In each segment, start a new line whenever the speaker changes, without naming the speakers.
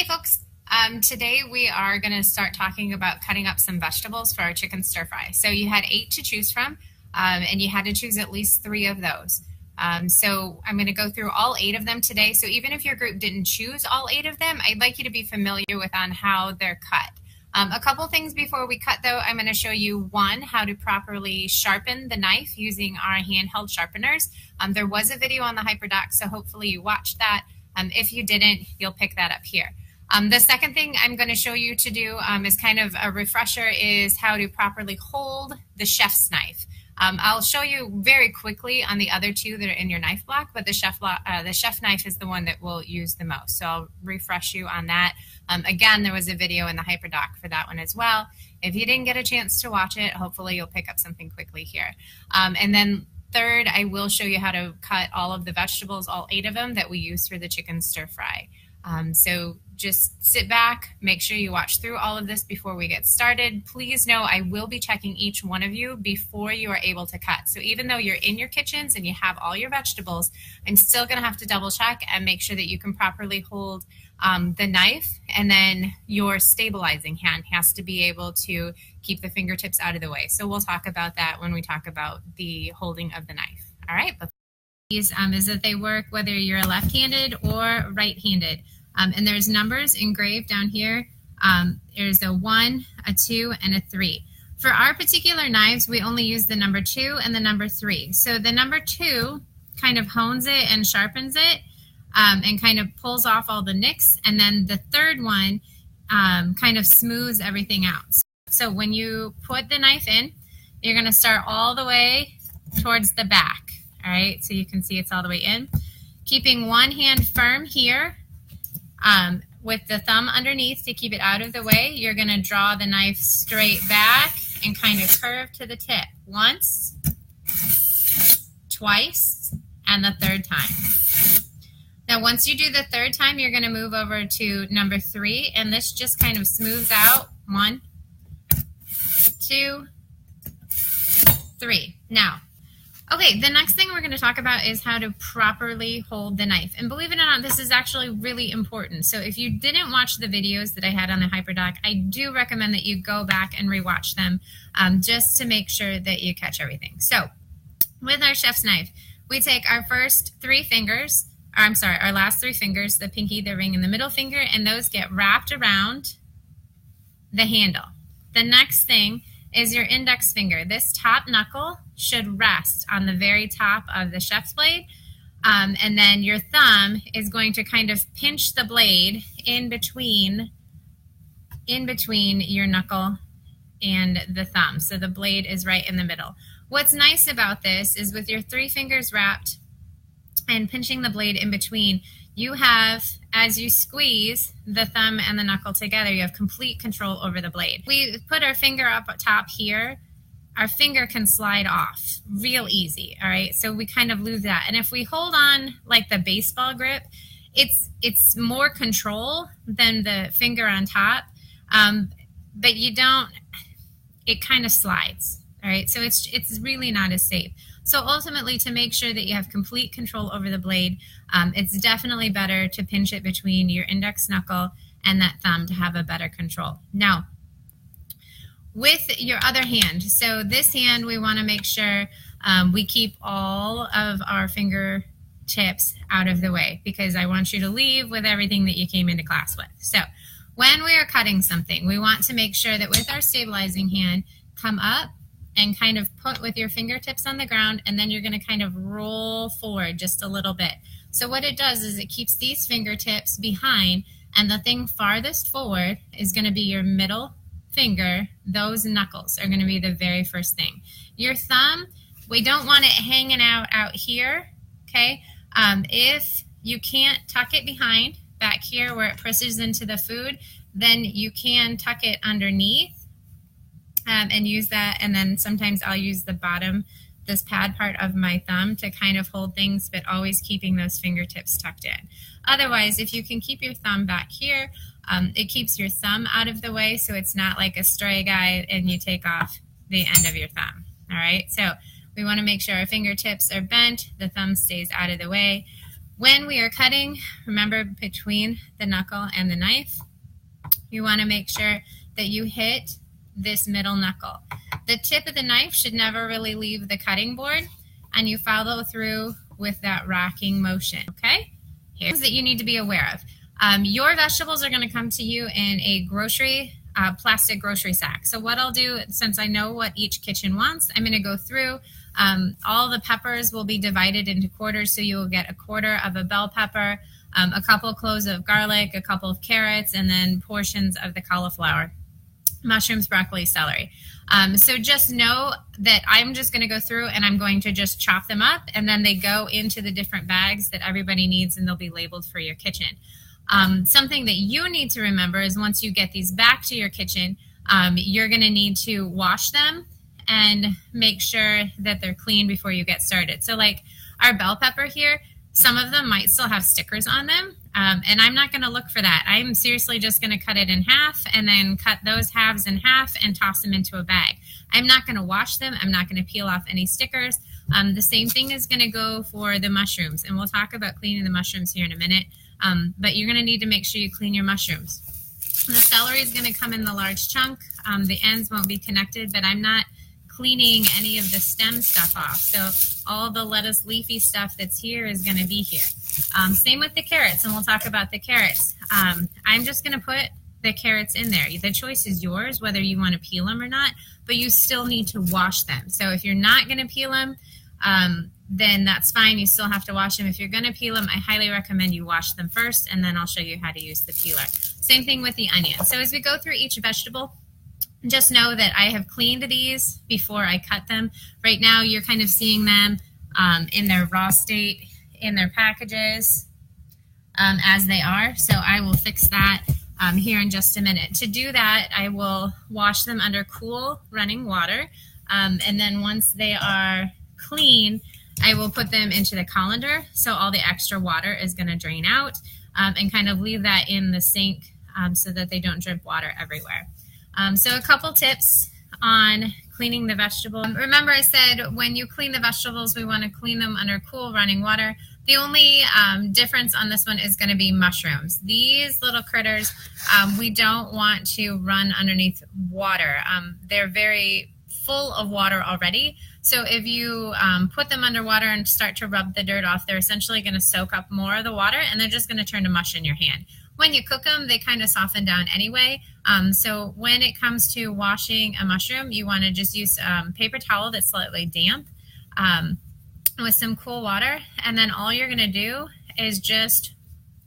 Folks, today we are going to start talking about cutting up some vegetables for our chicken stir fry. So you had 8 to choose from, and you had to choose at least 3 of those. So I'm going to go through all 8 of them today. So even if your group didn't choose all 8 of them, I'd like you to be familiar with on how they're cut. A couple things before we cut though, I'm going to show you one, how to properly sharpen the knife using our handheld sharpeners. There was a video on the HyperDoc, so hopefully you watched that. If you didn't, you'll pick that up here. The second thing I'm going to show you to do is kind of a refresher is how to properly hold the chef's knife. I'll show you very quickly on the other 2 that are in your knife block, but the chef knife is the one that we'll use the most. So I'll refresh you on that. Again, there was a video in the HyperDoc for that one as well. If you didn't get a chance to watch it, hopefully you'll pick up something quickly here. And then third, I will show you how to cut all of the vegetables, all 8 of them that we use for the chicken stir fry. So just sit back, make sure you watch through all of this before we get started. Please know I will be checking each one of you before you are able to cut. So even though you're in your kitchens and you have all your vegetables, I'm still going to have to double check and make sure that you can properly hold the knife, and then your stabilizing hand has to be able to keep the fingertips out of the way. So we'll talk about that when we talk about the holding of the knife. All right, but these is that they work whether you're left-handed or right-handed. And there's numbers engraved down here. There's a 1, a 2, and a 3. For our particular knives, we only use the number 2 and the number 3. So the number 2 kind of hones it and sharpens it and kind of pulls off all the nicks. And then the third one kind of smooths everything out. So when you put the knife in, you're going to start all the way towards the back. All right, so you can see it's all the way in. Keeping one hand firm here. With the thumb underneath to keep it out of the way, you're going to draw the knife straight back and kind of curve to the tip. Once, twice, and the third time. Now, once you do the third time, you're going to move over to number 3, and this just kind of smooths out. 1, 2, 3. Now, okay, the next thing we're going to talk about is how to properly hold the knife. And believe it or not, this is actually really important. So if you didn't watch the videos that I had on the HyperDoc, I do recommend that you go back and rewatch them just to make sure that you catch everything. So with our chef's knife, we take our first 3 fingers, our last 3 fingers, the pinky, the ring, and the middle finger, and those get wrapped around the handle. The next thing is your index finger. This top knuckle should rest on the very top of the chef's blade, and then your thumb is going to kind of pinch the blade in between your knuckle and the thumb. So the blade is right in the middle. What's nice about this is with your 3 fingers wrapped and pinching the blade in between, you have, as you squeeze the thumb and the knuckle together, you have complete control over the blade. We put our finger up top here, our finger can slide off real easy, all right? So we kind of lose that. And if we hold on like the baseball grip, it's more control than the finger on top, but you don't, it kind of slides, all right? So it's really not as safe. So ultimately, to make sure that you have complete control over the blade, it's definitely better to pinch it between your index knuckle and that thumb to have a better control. Now, with your other hand, so this hand, we want to make sure we keep all of our fingertips out of the way, because I want you to leave with everything that you came into class with. So when we are cutting something, we want to make sure that with our stabilizing hand, come up and kind of put with your fingertips on the ground, and then you're going to kind of roll forward just a little bit. So what it does is it keeps these fingertips behind, and the thing farthest forward is going to be your middle finger. Those knuckles are going to be the very first thing. Your thumb, we don't want it hanging out here, okay? If you can't tuck it behind, back here where it presses into the food, then you can tuck it underneath and use that. And then sometimes I'll use the bottom, this pad part of my thumb to kind of hold things, but always keeping those fingertips tucked in. Otherwise, if you can keep your thumb back here, it keeps your thumb out of the way, so it's not like a stray guy and you take off the end of your thumb. All right, so we want to make sure our fingertips are bent, the thumb stays out of the way. When we are cutting, remember between the knuckle and the knife, you want to make sure that you hit this middle knuckle. The tip of the knife should never really leave the cutting board, and you follow through with that rocking motion, okay? Here's that you need to be aware of. Your vegetables are going to come to you in a plastic grocery sack. So what I'll do, since I know what each kitchen wants, I'm going to go through. All the peppers will be divided into quarters, so you will get a quarter of a bell pepper, a couple cloves of garlic, a couple of carrots, and then portions of the cauliflower, mushrooms, broccoli, celery. So just know that I'm just going to go through and I'm going to just chop them up, and then they go into the different bags that everybody needs, and they'll be labeled for your kitchen. Something that you need to remember is once you get these back to your kitchen, you're going to need to wash them and make sure that they're clean before you get started. So like our bell pepper here, some of them might still have stickers on them, and I'm not going to look for that. I'm seriously just going to cut it in half and then cut those halves in half and toss them into a bag. I'm not going to wash them. I'm not going to peel off any stickers. The same thing is going to go for the mushrooms, and we'll talk about cleaning the mushrooms here in a minute, but you're going to need to make sure you clean your mushrooms. The celery is going to come in the large chunk. The ends won't be connected, but I'm not cleaning any of the stem stuff off. So all the lettuce leafy stuff that's here is going to be here. Same with the carrots, and we'll talk about the carrots. I'm just going to put the carrots in there. The choice is yours, whether you want to peel them or not, but you still need to wash them. So if you're not going to peel them, then that's fine. You still have to wash them. If you're going to peel them, I highly recommend you wash them first, and then I'll show you how to use the peeler. Same thing with the onion. So as we go through each vegetable, just know that I have cleaned these before I cut them. Right now, you're kind of seeing them in their raw state in their packages as they are. So I will fix that here in just a minute. To do that, I will wash them under cool running water. And then once they are clean, I will put them into the colander. So all the extra water is going to drain out, and kind of leave that in the sink so that they don't drip water everywhere. So a couple tips on cleaning the vegetables. Remember I said when you clean the vegetables, we want to clean them under cool running water. The only difference on this one is going to be mushrooms. These little critters, we don't want to run underneath water. They're very full of water already. So if you put them underwater and start to rub the dirt off, they're essentially going to soak up more of the water, and they're just going to turn to mush in your hand. When you cook them, they kind of soften down anyway. So when it comes to washing a mushroom, you want to just use paper towel that's slightly damp with some cool water. And then all you're going to do is just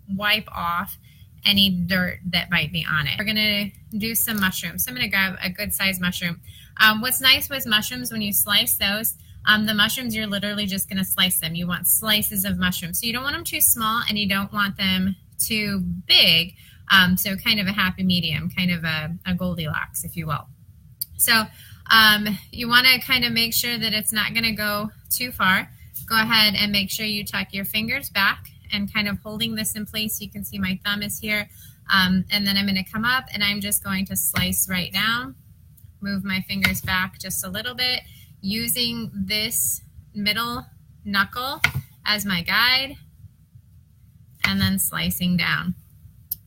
wipe off any dirt that might be on it. We're going to do some mushrooms. So I'm going to grab a good sized mushroom. What's nice with mushrooms, when you slice those, the mushrooms, you're literally just going to slice them. You want slices of mushrooms. So you don't want them too small, and you don't want them too big, so kind of a happy medium, kind of a Goldilocks, if you will. So you want to kind of make sure that it's not going to go too far. Go ahead and make sure you tuck your fingers back and kind of holding this in place. You can see my thumb is here, and then I'm going to come up and I'm just going to slice right down, move my fingers back just a little bit, using this middle knuckle as my guide, and then slicing down.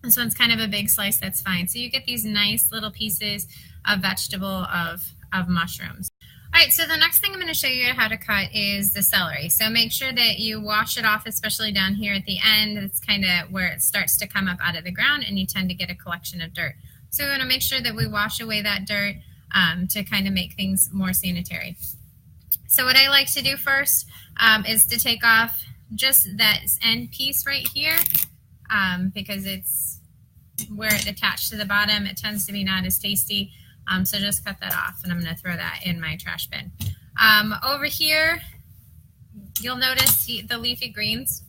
This one's kind of a big slice, that's fine. So you get these nice little pieces of vegetable of mushrooms. All right, so the next thing I'm going to show you how to cut is the celery. So make sure that you wash it off, especially down here at the end. It's kind of where it starts to come up out of the ground, and you tend to get a collection of dirt. So we want to make sure that we wash away that dirt to kind of make things more sanitary. So what I like to do first is to take off just that end piece right here, because it's where it attached to the bottom. It tends to be not as tasty, so just cut that off, and I'm going to throw that in my trash bin. Over here, you'll notice the leafy greens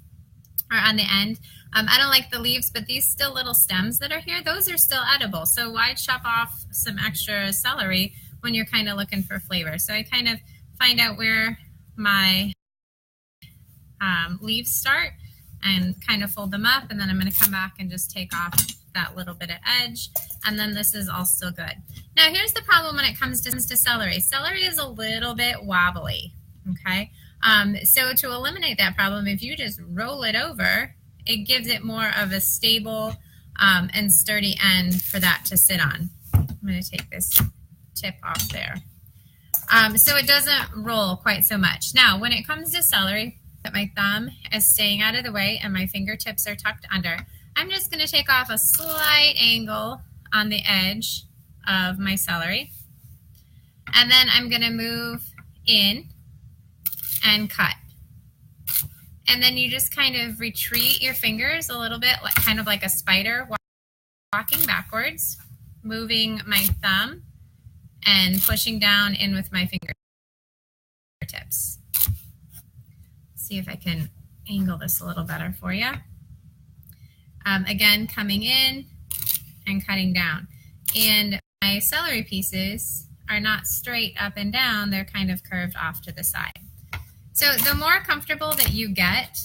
are on the end. I don't like the leaves, but these still little stems that are here, those are still edible. So why chop off some extra celery when you're kind of looking for flavor? So I kind of find out where my leaves start and kind of fold them up, and then I'm going to come back and just take off that little bit of edge, and then this is all still good. Now here's the problem when it comes to celery. Celery is a little bit wobbly, okay? So to eliminate that problem, if you just roll it over, it gives it more of a stable and sturdy end for that to sit on. I'm going to take this tip off there. So it doesn't roll quite so much. Now, when it comes to celery, my thumb is staying out of the way and my fingertips are tucked under. I'm just going to take off a slight angle on the edge of my celery. And then I'm going to move in and cut. And then you just kind of retreat your fingers a little bit, like kind of like a spider walking backwards, moving my thumb and pushing down in with my fingertips. See if I can angle this a little better for you. Again, coming in and cutting down. And my celery pieces are not straight up and down, they're kind of curved off to the side. So the more comfortable that you get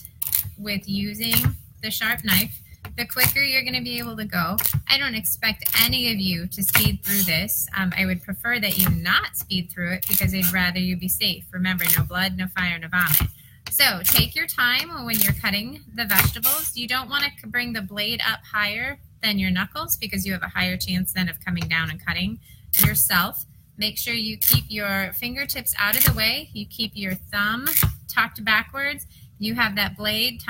with using the sharp knife, the quicker you're going to be able to go. I don't expect any of you to speed through this. I would prefer that you not speed through it because I'd rather you be safe. Remember, no blood, no fire, no vomit. So take your time when you're cutting the vegetables. You don't want to bring the blade up higher than your knuckles because you have a higher chance then of coming down and cutting yourself. Make sure you keep your fingertips out of the way. You keep your thumb tucked backwards. You have that blade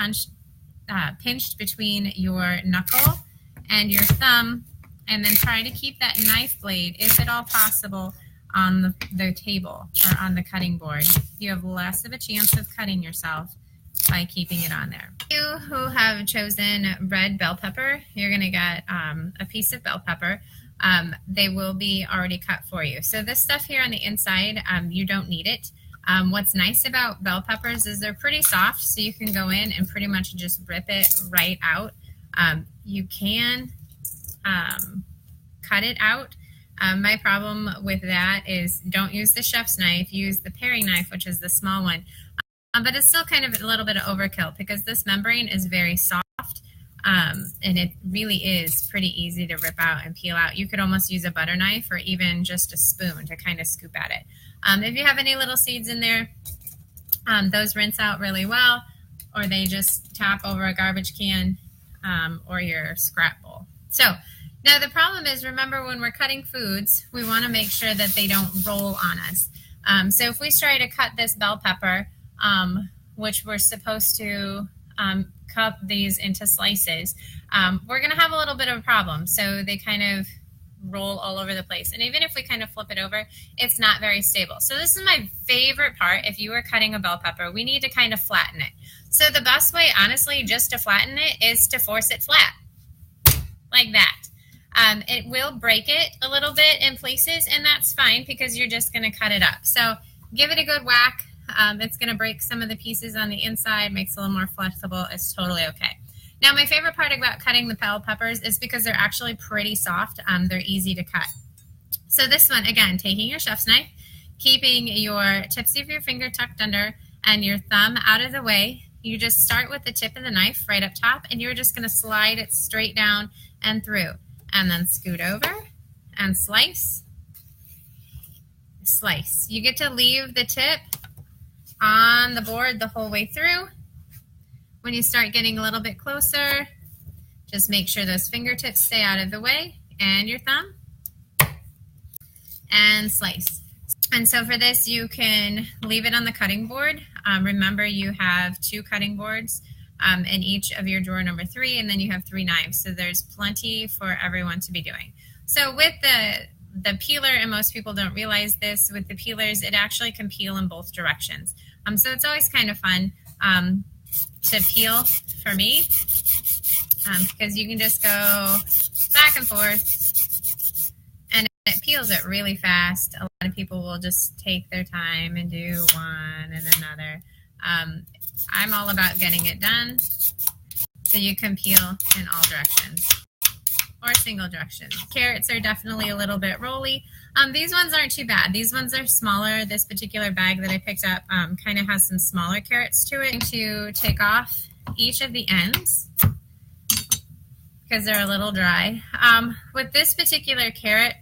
pinched between your knuckle and your thumb, and then try to keep that knife blade, if at all possible, on the table or on the cutting board. You have less of a chance of cutting yourself by keeping it on there. You who have chosen red bell pepper, you're going to get a piece of bell pepper. They will be already cut for you. So this stuff here on the inside, you don't need it. What's nice about bell peppers is they're pretty soft, so you can go in and pretty much just rip it right out. You can cut it out. My problem with that is don't use the chef's knife, use the paring knife, which is the small one. But it's still kind of a little bit of overkill because this membrane is very soft. And it really is pretty easy to rip out and peel out. You could almost use a butter knife or even just a spoon to kind of scoop at it. If you have any little seeds in there, those rinse out really well, or they just tap over a garbage can or your scrap bowl. So now the problem is, remember, when we're cutting foods, we want to make sure that they don't roll on us. So if we try to cut this bell pepper, which we're supposed to cut these into slices, we're going to have a little bit of a problem. So they kind of roll all over the place. And even if we kind of flip it over, it's not very stable. So this is my favorite part. If you are cutting a bell pepper, we need to kind of flatten it. So the best way, honestly, just to flatten it is to force it flat, like that. It will break it a little bit in places, and that's fine because you're just going to cut it up. So give it a good whack. It's going to break some of the pieces on the inside, makes it a little more flexible. It's totally okay. Now, my favorite part about cutting the bell peppers is because they're actually pretty soft. They're easy to cut. So this one, again, taking your chef's knife, keeping your tips of your finger tucked under and your thumb out of the way. You just start with the tip of the knife right up top, and you're just going to slide it straight down and through. And then scoot over and slice. Slice. You get to leave the tip on the board the whole way through. When you start getting a little bit closer, just make sure those fingertips stay out of the way and your thumb, and slice. And so for this, you can leave it on the cutting board. Remember, you have 2 cutting boards in each of your drawer number 3, and then you have 3 knives. So there's plenty for everyone to be doing. So with the peeler, and most people don't realize this, with the peelers, it actually can peel in both directions. So it's always kind of fun to peel for me because you can just go back and forth and it peels it really fast. A lot of people will just take their time and do one and another. I'm all about getting it done so you can peel in all directions or single directions. Carrots are definitely a little bit rolly. These ones aren't too bad. These ones are smaller. This particular bag that I picked up kind of has some smaller carrots to it. To take off each of the ends because they're a little dry. With this particular carrot,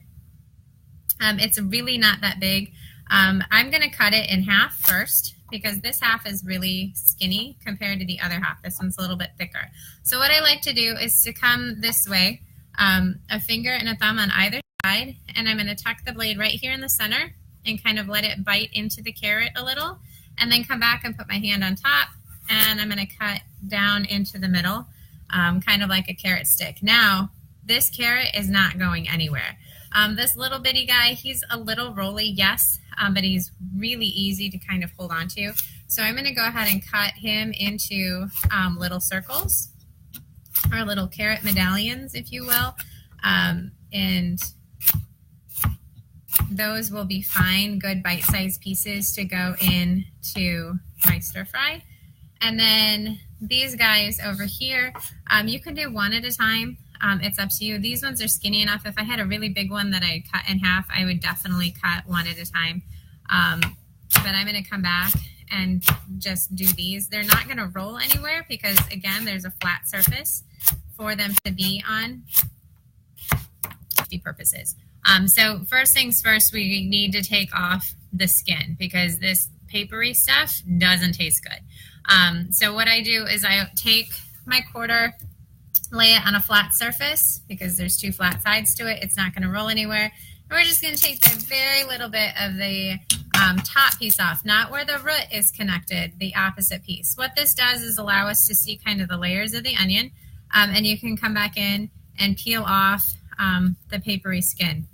it's really not that big. I'm going to cut it in half first because this half is really skinny compared to the other half. This one's a little bit thicker. So what I like to do is to come this way, a finger and a thumb on either side, and I'm going to tuck the blade right here in the center and kind of let it bite into the carrot a little, and then come back and put my hand on top, and I'm going to cut down into the middle, kind of like a carrot stick. Now, this carrot is not going anywhere. This little bitty guy, he's a little rolly, yes, but he's really easy to kind of hold on to. So I'm going to go ahead and cut him into little circles, or little carrot medallions, if you will, and those will be fine, good bite-sized pieces to go into my stir fry. And then these guys over here, you can do one at a time. It's up to you. These ones are skinny enough. If I had a really big one that I cut in half, I would definitely cut one at a time. But I'm going to come back and just do these. They're not going to roll anywhere because, again, there's a flat surface for them to be on safety purposes. So first things first, we need to take off the skin because this papery stuff doesn't taste good. So what I do is I take my quarter, lay it on a flat surface because there's two flat sides to it. It's not going to roll anywhere. And we're just going to take the very little bit of the top piece off, not where the root is connected, the opposite piece. What this does is allow us to see kind of the layers of the onion, and you can come back in and peel off the papery skin.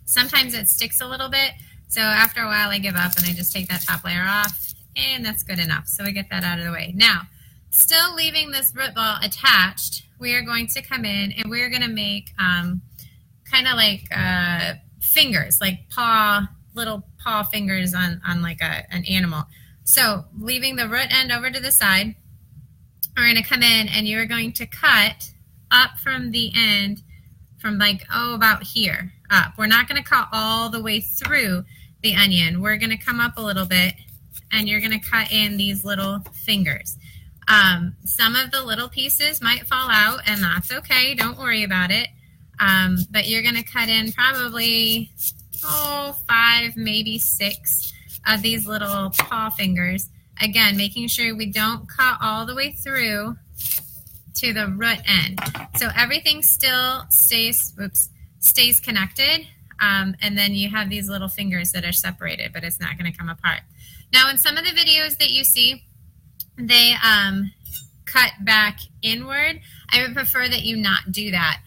Sometimes it sticks a little bit, so after a while I give up and I just take that top layer off, and that's good enough. So we get that out of the way. Now, still leaving this root ball attached, we are going to come in and we're going to make kind of like fingers, like little paw fingers on like an animal. So leaving the root end over to the side, we're going to come in and you're going to cut up from the end from like, about here up. We're not going to cut all the way through the onion. We're going to come up a little bit and you're going to cut in these little fingers. Some of the little pieces might fall out and that's okay. Don't worry about it. But you're going to cut in probably, 5, maybe 6 of these little paw fingers. Again, making sure we don't cut all the way through to the root end. So everything still stays connected. And then you have these little fingers that are separated, but it's not going to come apart. Now, in some of the videos that you see, they cut back inward. I would prefer that you not do that.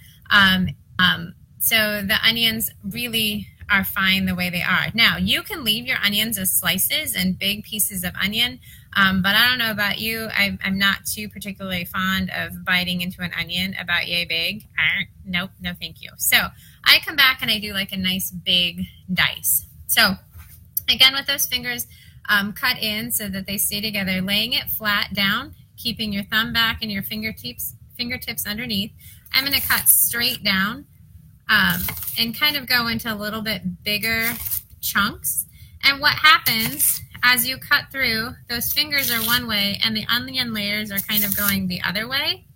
So the onions really are fine the way they are. Now, you can leave your onions as slices and big pieces of onion, but I don't know about you. I'm not too particularly fond of biting into an onion about yay big. Nope, no thank you. So I come back and I do like a nice big dice. So again, with those fingers cut in so that they stay together, laying it flat down, keeping your thumb back and your fingertips underneath. I'm going to cut straight down and kind of go into a little bit bigger chunks. And what happens as you cut through, those fingers are one way and the onion layers are kind of going the other way.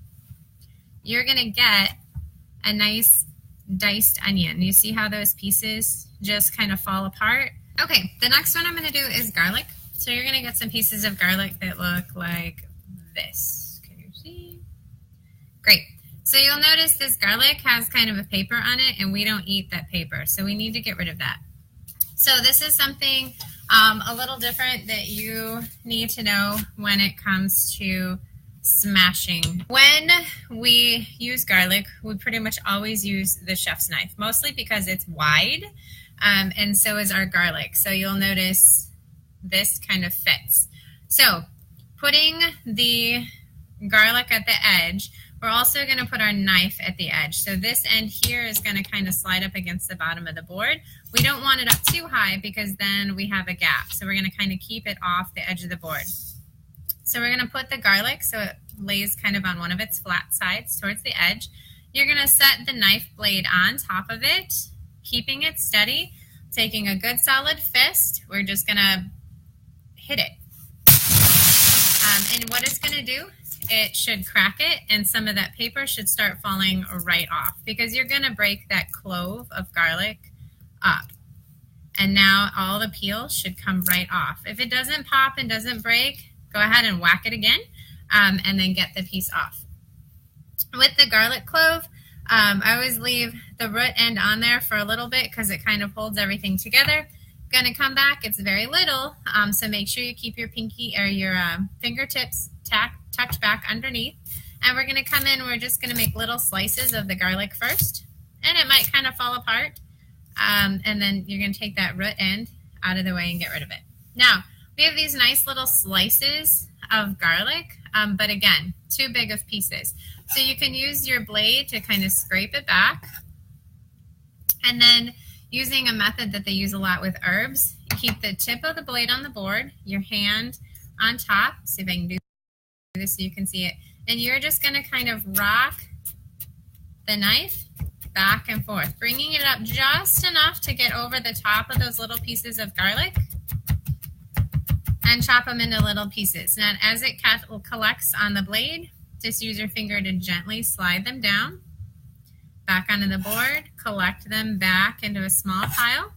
You're going to get a nice diced onion. You see how those pieces just kind of fall apart? Okay, the next one I'm going to do is garlic. So you're going to get some pieces of garlic that look like this. Can you see? Great. So you'll notice this garlic has kind of a paper on it, and we don't eat that paper, so we need to get rid of that. So this is something a little different that you need to know when it comes to smashing. When we use garlic, we pretty much always use the chef's knife, mostly because it's wide, and so is our garlic. So you'll notice this kind of fits. So putting the garlic at the edge, we're also going to put our knife at the edge. So this end here is going to kind of slide up against the bottom of the board. We don't want it up too high because then we have a gap. So we're going to kind of keep it off the edge of the board. So we're going to put the garlic so it lays kind of on one of its flat sides towards the edge. You're going to set the knife blade on top of it, keeping it steady, taking a good solid fist. We're just going to hit it. And what it's going to do, it should crack it, and some of that paper should start falling right off because you're going to break that clove of garlic up. And now all the peel should come right off. If it doesn't pop and doesn't break, go ahead and whack it again, and then get the piece off. With the garlic clove, I always leave the root end on there for a little bit because it kind of holds everything together. Gonna come back, it's very little, so make sure you keep your pinky or your fingertips tucked back underneath. And we're gonna come in, we're just gonna make little slices of the garlic first, and it might kind of fall apart. And then you're gonna take that root end out of the way and get rid of it. Now, we have these nice little slices of garlic, but again, too big of pieces. So you can use your blade to kind of scrape it back. And then using a method that they use a lot with herbs, keep the tip of the blade on the board, your hand on top. See if I can do this so you can see it. And you're just gonna kind of rock the knife back and forth, bringing it up just enough to get over the top of those little pieces of garlic and chop them into little pieces. Now, as it collects on the blade, just use your finger to gently slide them down, back onto the board, collect them back into a small pile,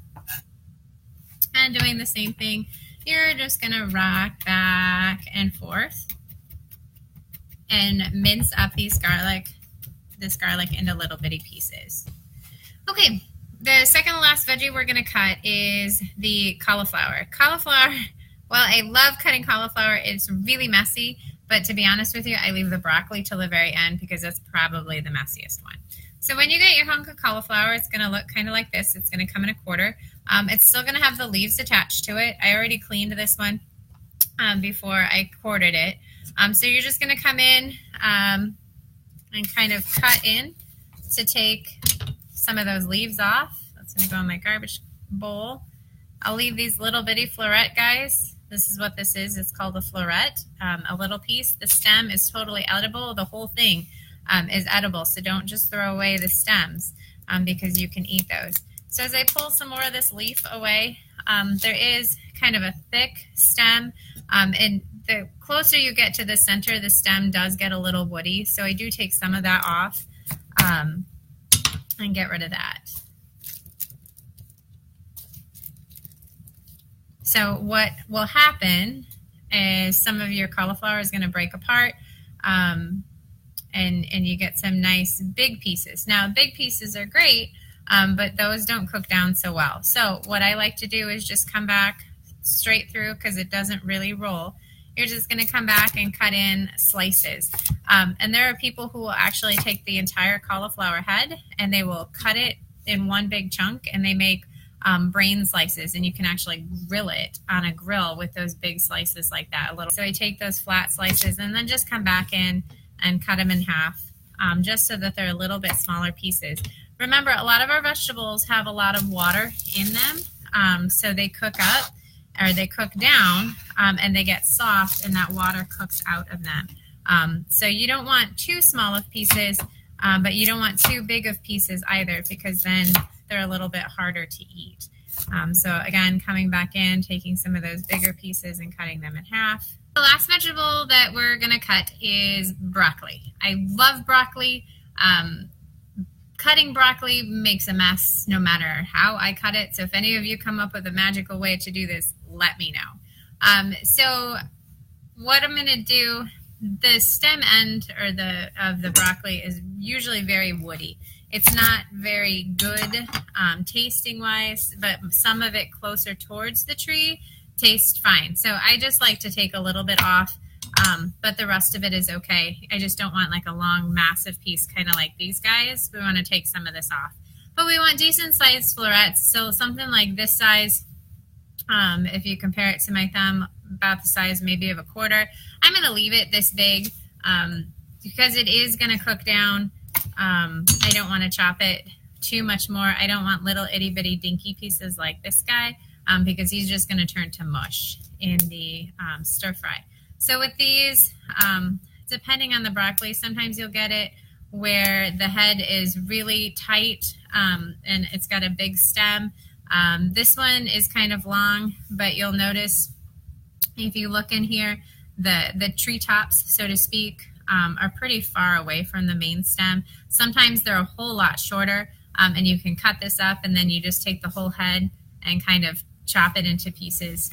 and doing the same thing, you're just gonna rock back and forth and mince up this garlic into little bitty pieces. Okay, the second to last veggie we're gonna cut is the cauliflower. Cauliflower, well, I love cutting cauliflower. It's really messy, but to be honest with you, I leave the broccoli till the very end because that's probably the messiest one. So when you get your hunk of cauliflower, it's gonna look kind of like this. It's gonna come in a quarter. It's still gonna have the leaves attached to it. I already cleaned this one before I quartered it. So you're just gonna come in and kind of cut in to take some of those leaves off. That's gonna go in my garbage bowl. I'll leave these little bitty floret guys. This is what this is. It's called a floret, a little piece. The stem is totally edible. The whole thing is edible, so don't just throw away the stems because you can eat those. So as I pull some more of this leaf away, there is kind of a thick stem, and the closer you get to the center, the stem does get a little woody, so I do take some of that off and get rid of that. So what will happen is some of your cauliflower is going to break apart, and you get some nice big pieces. Now, big pieces are great, but those don't cook down so well. So what I like to do is just come back straight through because it doesn't really roll. You're just going to come back and cut in slices. And there are people who will actually take the entire cauliflower head and they will cut it in one big chunk, and they make brain slices, and you can actually grill it on a grill with those big slices like that. So I take those flat slices and then just come back in and cut them in half, just so that they're a little bit smaller pieces. Remember, a lot of our vegetables have a lot of water in them, so they cook up or they cook down, and they get soft, and that water cooks out of them. So you don't want too small of pieces, but you don't want too big of pieces either, because then they're a little bit harder to eat. So again, coming back in, taking some of those bigger pieces and cutting them in half. The last vegetable that we're gonna cut is broccoli. I love broccoli. Cutting broccoli makes a mess no matter how I cut it. So if any of you come up with a magical way to do this, let me know. So what I'm gonna do, the stem end or of the broccoli is usually very woody. It's not very good tasting wise, but some of it closer towards the tree tastes fine. So I just like to take a little bit off, but the rest of it is okay. I just don't want like a long, massive piece, kind of like these guys. We want to take some of this off. But we want decent sized florets, so something like this size, if you compare it to my thumb, about the size maybe of a quarter. I'm going to leave it this big because it is going to cook down. I don't want to chop it too much more. I don't want little itty bitty dinky pieces like this guy because he's just going to turn to mush in the stir fry. So with these, depending on the broccoli, sometimes you'll get it where the head is really tight and it's got a big stem. This one is kind of long, but you'll notice if you look in here, the treetops, so to speak, are pretty far away from the main stem. Sometimes they're a whole lot shorter, and you can cut this up and then you just take the whole head and kind of chop it into pieces.